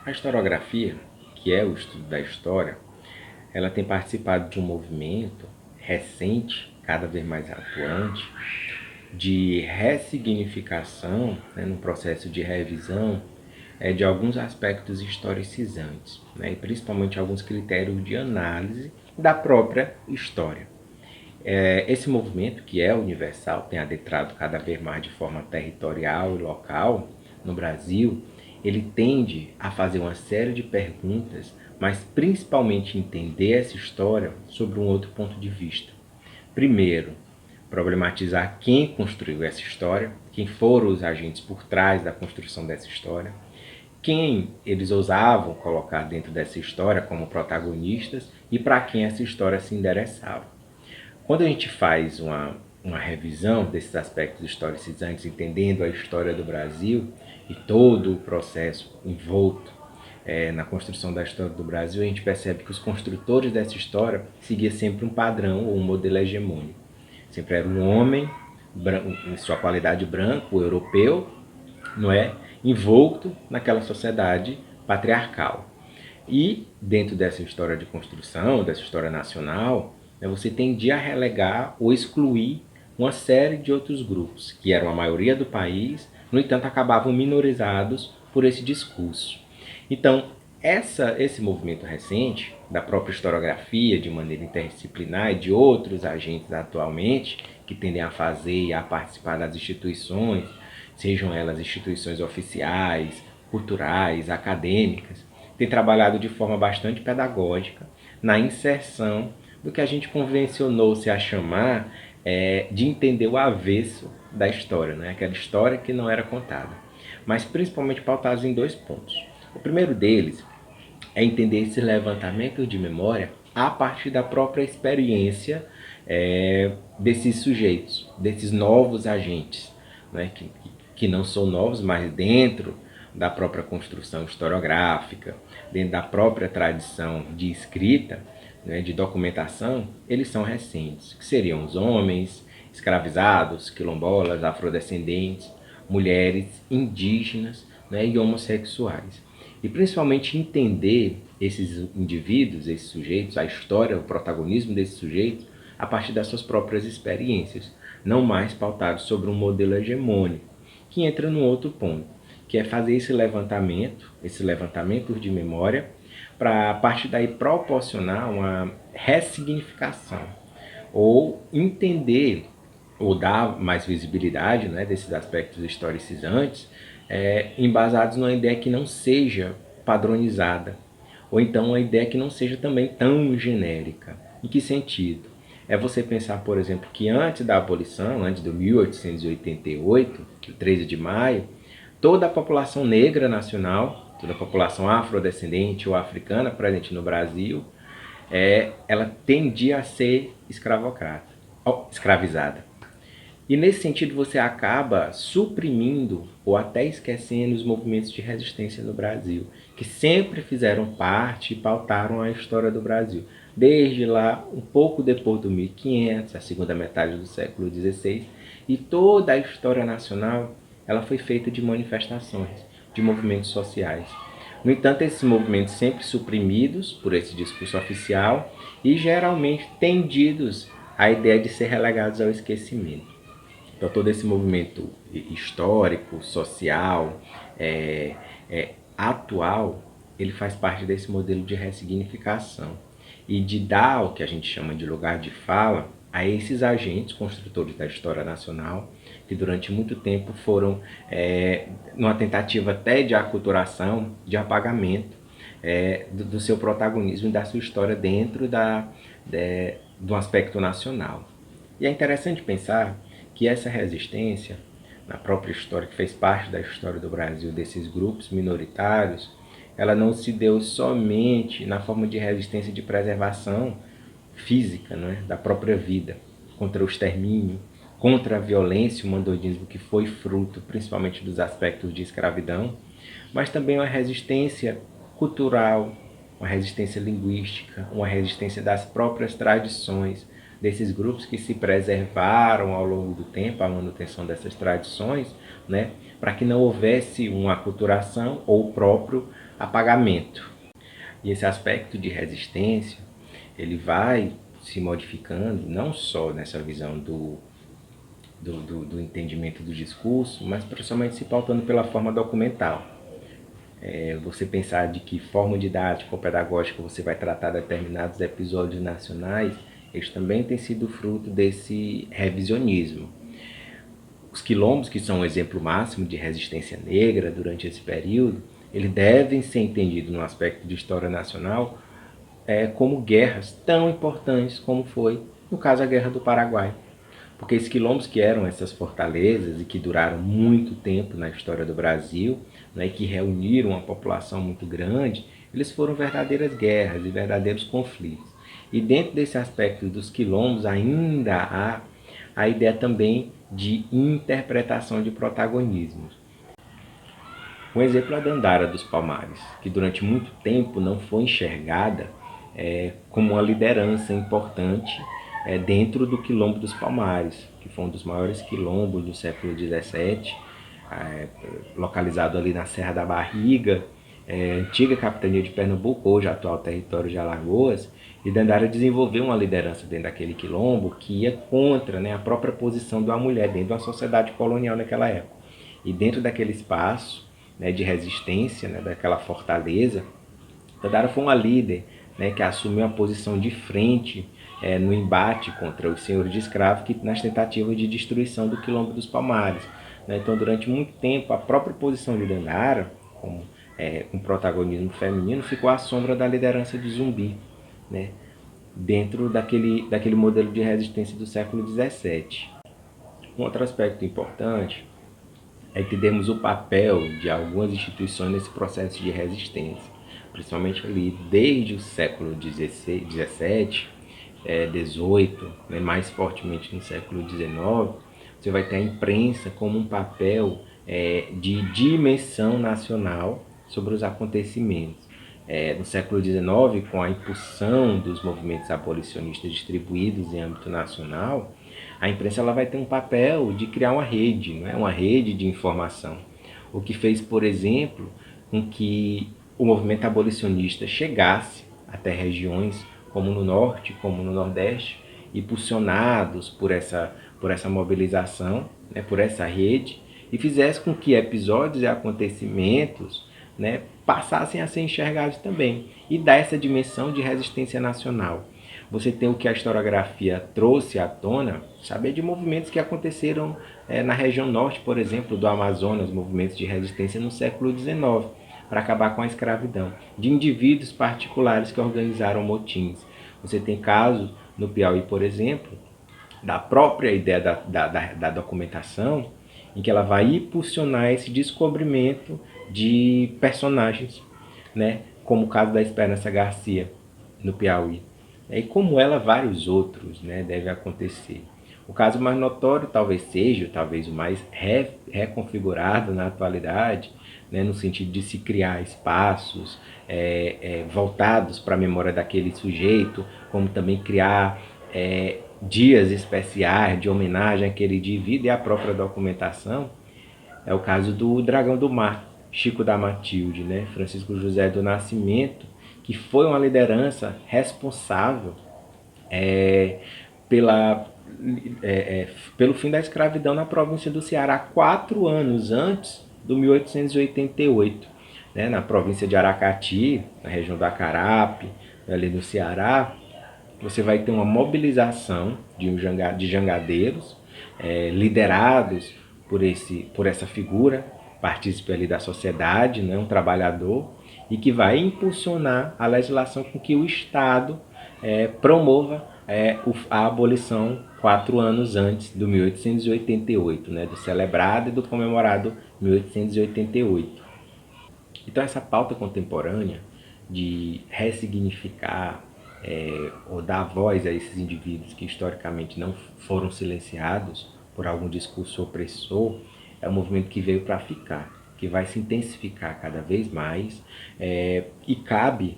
A historiografia, que é o estudo da história, ela tem participado de um movimento recente, cada vez mais atuante, de ressignificação, no processo de revisão de alguns aspectos historicizantes, e principalmente alguns critérios de análise da própria história. Esse movimento, que é universal, tem adentrado cada vez mais de forma territorial e local no Brasil. Ele tende a fazer uma série de perguntas, mas principalmente entender essa história sobre um outro ponto de vista. Primeiro, problematizar quem construiu essa história, quem foram os agentes por trás da construção dessa história, quem eles ousavam colocar dentro dessa história como protagonistas e para quem essa história se endereçava. Quando a gente faz uma revisão desses aspectos historicizantes, entendendo a história do Brasil e todo o processo envolto na construção da história do Brasil, a gente percebe que os construtores dessa história seguiam sempre um padrão ou um modelo hegemônico. Sempre era um homem, em sua qualidade branco, europeu, não é? Envolto naquela sociedade patriarcal. E dentro dessa história de construção, dessa história nacional, você tendia a relegar ou excluir uma série de outros grupos, que eram a maioria do país, no entanto acabavam minorizados por esse discurso. Então, esse movimento recente, da própria historiografia, de maneira interdisciplinar, e de outros agentes atualmente, que tendem a fazer e a participar das instituições, sejam elas instituições oficiais, culturais, acadêmicas, tem trabalhado de forma bastante pedagógica na inserção do que a gente convencionou-se a chamar de entender o avesso da história, né? Aquela história que não era contada, mas principalmente pautados em dois pontos. O primeiro deles é entender esse levantamento de memória a partir da própria experiência desses sujeitos, desses novos agentes, né? que não são novos, mas dentro da própria construção historiográfica, dentro da própria tradição de escrita, de documentação, eles são recentes, que seriam os homens, escravizados, quilombolas, afrodescendentes, mulheres, indígenas, e homossexuais. E principalmente entender esses indivíduos, esses sujeitos, a história, o protagonismo desses sujeitos, a partir das suas próprias experiências, não mais pautados sobre um modelo hegemônico, que entra num outro ponto, que é fazer esse levantamento de memória, para a partir daí proporcionar uma ressignificação, ou entender, ou dar mais visibilidade desses aspectos historicizantes, embasados numa ideia que não seja padronizada, ou então uma ideia que não seja também tão genérica. Em que sentido? É você pensar, por exemplo, que antes da abolição, antes de 1888, 13 de maio, toda a população negra nacional, toda a população afrodescendente ou africana presente no Brasil, ela tendia a ser escravizada. E nesse sentido você acaba suprimindo ou até esquecendo os movimentos de resistência no Brasil, que sempre fizeram parte e pautaram a história do Brasil. Desde lá, um pouco depois do 1500, a segunda metade do século XVI, e toda a história nacional ela foi feita de manifestações, de movimentos sociais. No entanto, esses movimentos sempre suprimidos por esse discurso oficial e geralmente tendidos à ideia de ser relegados ao esquecimento. Então, todo esse movimento histórico, social, atual, ele faz parte desse modelo de ressignificação e de dar o que a gente chama de lugar de fala a esses agentes construtores da história nacional, que durante muito tempo foram, numa tentativa até de aculturação, de apagamento do seu protagonismo e da sua história dentro do aspecto nacional. E é interessante pensar que essa resistência, na própria história, que fez parte da história do Brasil, desses grupos minoritários, ela não se deu somente na forma de resistência de preservação física, da própria vida, contra o extermínio, contra a violência e o mandonismo, que foi fruto principalmente dos aspectos de escravidão, mas também uma resistência cultural, uma resistência linguística, uma resistência das próprias tradições, desses grupos que se preservaram ao longo do tempo, a manutenção dessas tradições, para que não houvesse uma aculturação ou o próprio apagamento. E esse aspecto de resistência, ele vai se modificando, não só nessa visão do entendimento do discurso, mas principalmente se pautando pela forma documental. Você pensar de que forma didática ou pedagógica você vai tratar determinados episódios nacionais, eles também têm sido fruto desse revisionismo. Os quilombos, que são um exemplo máximo de resistência negra durante esse período, eles devem ser entendidos no aspecto de história nacional como guerras tão importantes como foi, no caso, a Guerra do Paraguai. Porque esses quilombos que eram essas fortalezas e que duraram muito tempo na história do Brasil, né, e que reuniram uma população muito grande, eles foram verdadeiras guerras e verdadeiros conflitos. E dentro desse aspecto dos quilombos ainda há a ideia também de interpretação de protagonismos. Um exemplo é a Dandara dos Palmares, que durante muito tempo não foi enxergada como uma liderança importante dentro do Quilombo dos Palmares, que foi um dos maiores quilombos do século XVII, localizado ali na Serra da Barriga, antiga capitania de Pernambuco, hoje atual território de Alagoas, e Dandara desenvolveu uma liderança dentro daquele quilombo que ia contra, né, a própria posição da mulher dentro de uma sociedade colonial naquela época. E dentro daquele espaço, né, de resistência, né, daquela fortaleza, Dandara foi uma líder, né, que assumiu uma posição de frente no embate contra os senhores de escravos nas tentativas de destruição do Quilombo dos Palmares. Né? Então, durante muito tempo, a própria posição de Dandara, com protagonismo feminino, ficou à sombra da liderança de Zumbi, né? Dentro daquele modelo de resistência do século XVII. Um outro aspecto importante é entendermos o papel de algumas instituições nesse processo de resistência, principalmente ali desde o século XVII, XVIII, né, mais fortemente no século XIX. Você vai ter a imprensa como um papel de dimensão nacional sobre os acontecimentos. No século XIX, com a impulsão dos movimentos abolicionistas distribuídos em âmbito nacional, a imprensa ela vai ter um papel de criar uma rede, não é? Uma rede de informação. O que fez, por exemplo, com que o movimento abolicionista chegasse até regiões como no Norte, como no Nordeste, impulsionados por essa mobilização, né, por essa rede, e fizesse com que episódios e acontecimentos, né, passassem a ser enxergados também, e dar essa dimensão de resistência nacional. Você tem o que a historiografia trouxe à tona, saber de movimentos que aconteceram na região norte, por exemplo, do Amazonas, movimentos de resistência no século XIX, para acabar com a escravidão, de indivíduos particulares que organizaram motins. Você tem casos no Piauí, por exemplo, da própria ideia da documentação, em que ela vai impulsionar esse descobrimento de personagens, né? Como o caso da Esperança Garcia, no Piauí. E como ela, vários outros, né, devem acontecer. O caso mais notório talvez seja, talvez o mais reconfigurado na atualidade, né, no sentido de se criar espaços voltados para a memória daquele sujeito, como também criar dias especiais de homenagem àquele indivíduo e à própria documentação. É o caso do Dragão do Mar, Chico da Matilde, né, Francisco José do Nascimento, que foi uma liderança responsável pelo fim da escravidão na província do Ceará, 4 anos antes do 1888. Né, na província de Aracati, na região do Acarape, ali no Ceará, você vai ter uma mobilização de jangadeiros liderados por essa figura, participe ali da sociedade, né, um trabalhador, e que vai impulsionar a legislação com que o Estado promova a abolição 4 anos antes do 1888, né, do celebrado e do comemorado 1888. Então essa pauta contemporânea de ressignificar ou dar voz a esses indivíduos que historicamente não foram silenciados por algum discurso opressor, é um movimento que veio para ficar, que vai se intensificar cada vez mais e cabe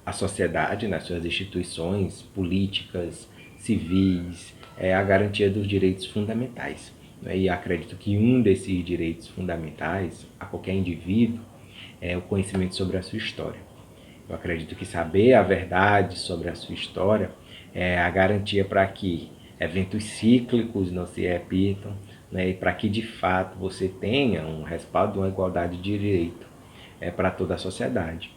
à sociedade, nas suas instituições políticas, civis, a garantia dos direitos fundamentais. E acredito que um desses direitos fundamentais a qualquer indivíduo o conhecimento sobre a sua história. Eu acredito que saber a verdade sobre a sua história é a garantia para que eventos cíclicos não se repitam, né, e para que de fato você tenha um respaldo de uma igualdade de direito para toda a sociedade.